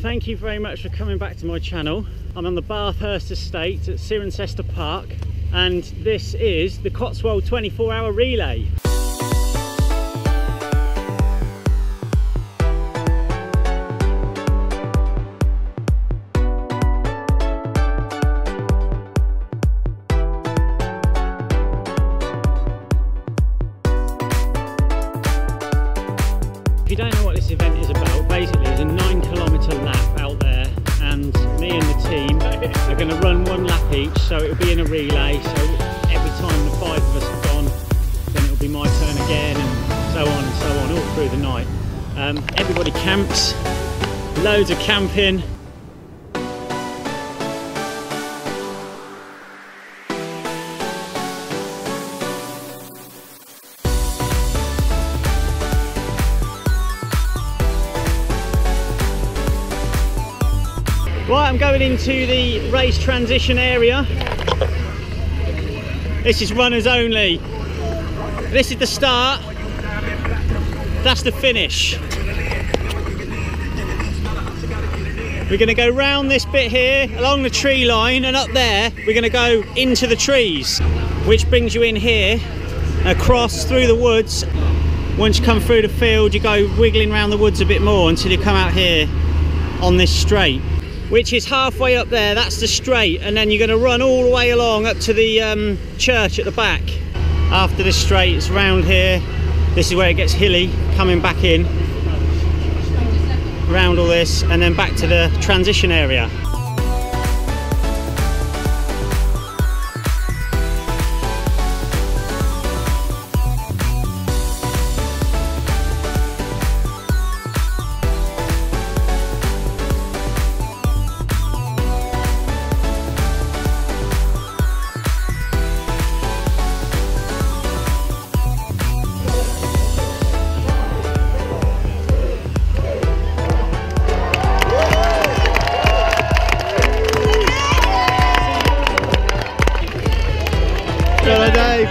Thank you very much for coming back to my channel. I'm on the Bathurst estate at Cirencester Park, and this is the Cotswold 24-hour relay. If you don't know what this event is about, basically it's a 9-kilometre lap out there, and me and the team are going to run one lap each, so it'll be in a relay, so every time the 5 of us have gone, then it'll be my turn again, and so on, all through the night. Everybody camps, loads of camping. Right, I'm going into the race transition area. This is runners only. This is the start. That's the finish. We're going to go round this bit here, along the tree line, and up there we're going to go into the trees, which brings you in here, across through the woods. Once you come through the field, you go wiggling around the woods a bit more until you come out here on this straight, which is halfway up there. That's the straight, and then you're going to run all the way along up to the church at the back. After this straight, it's round here. This is where it gets hilly, coming back in, round all this, and then back to the transition area. Hello, Dave.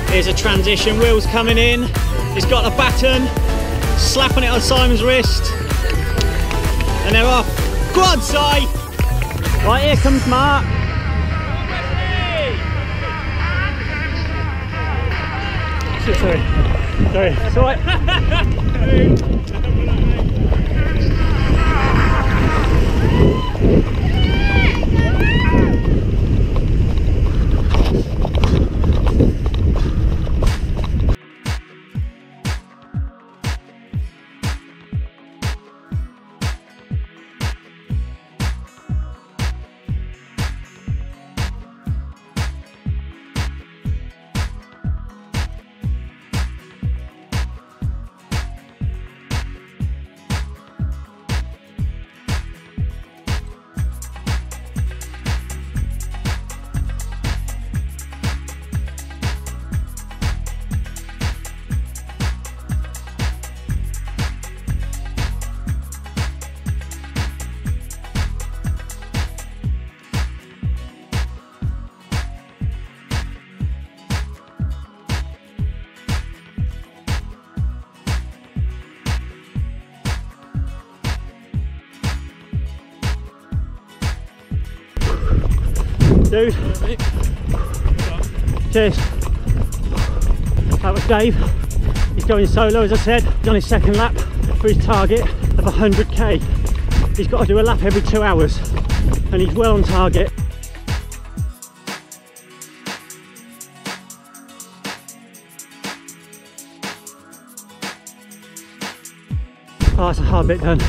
Here's a transition, Will's coming in, he's got a baton, slapping it on Simon's wrist, and they're off. Go on, Si! Right, here comes Mark. Sorry, it's all right. Dude, cheers. That was Dave. He's going solo, as I said. He's on his second lap for his target of 100k. He's got to do a lap every 2 hours, and he's well on target. Oh, that's a hard bit done.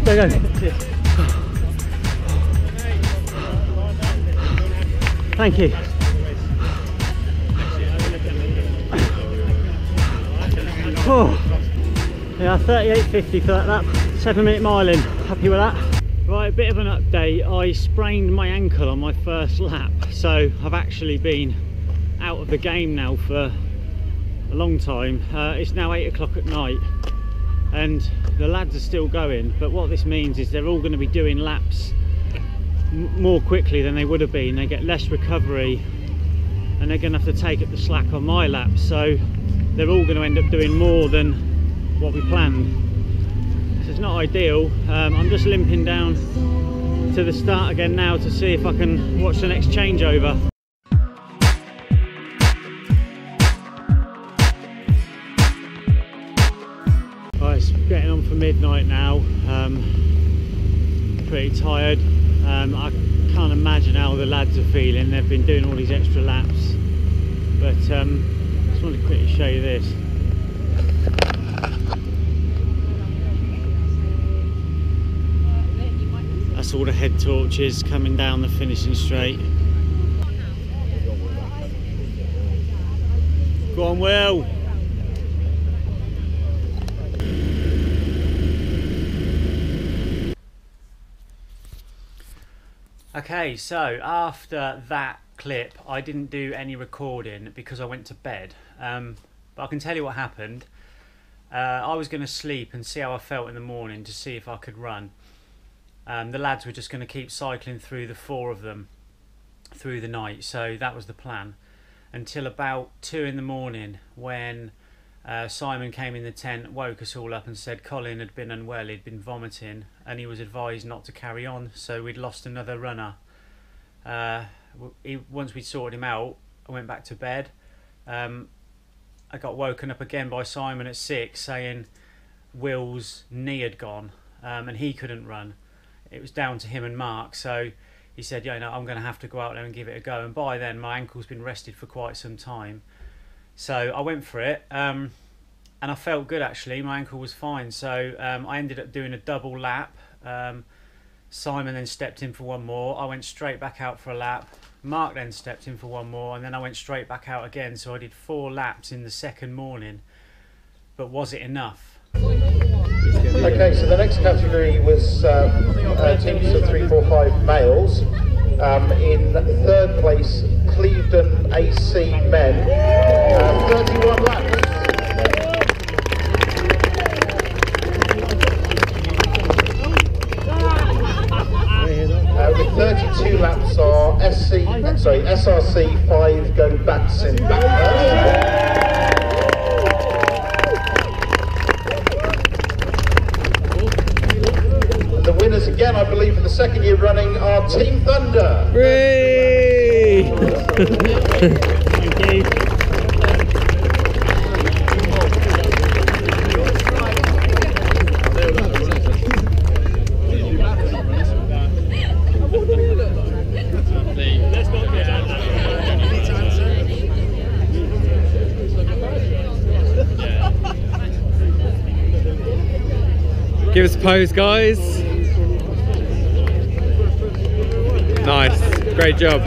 Go. Thank you. Oh, yeah, 38.50 for that lap. 7-minute mile in. Happy with that. Right, a bit of an update. I sprained my ankle on my first lap, so I've actually been out of the game now for a long time. It's now 8 o'clock at night, and the lads are still going, but what this means is they're all going to be doing laps more quickly than they would have been. They get less recovery and they're going to have to take up the slack on my laps, so they're all going to end up doing more than what we planned. So it's not ideal. I'm just limping down to the start again now to see if I can watch the next changeover. It's getting on for midnight now. Pretty tired. I can't imagine how the lads are feeling. They've been doing all these extra laps, but just want to quickly show you this. That's all the head torches coming down the finishing straight. Go on, Will. Okay, so after that clip I didn't do any recording because I went to bed, but I can tell you what happened. I was going to sleep and see how I felt in the morning to see if I could run. The lads were just going to keep cycling through, the 4 of them, through the night, so that was the plan until about 2 in the morning when Simon came in the tent, woke us all up and said Colin had been unwell, he'd been vomiting and he was advised not to carry on, so we'd lost another runner. Once we'd sorted him out, I went back to bed. I got woken up again by Simon at 6 saying Will's knee had gone and he couldn't run. It was down to him and Mark, so he said, yeah, no, I'm going to have to go out there and give it a go, and by then my ankle's been rested for quite some time. So I went for it, and I felt good actually. My ankle was fine, so I ended up doing a double lap. Simon then stepped in for one more. I went straight back out for a lap. Mark then stepped in for one more, and then I went straight back out again. So I did 4 laps in the second morning. But was it enough? Okay, so the next category was teams of 3, 4, 5 males. In 3rd place, Clevedon AC men, 31 laps. With 32 laps are SRC 5 go backs in Bathurst. The winners again, I believe, for the 2nd year running are Team Thunder. Hooray! Thank you. Give us a pose, guys. Nice, great job.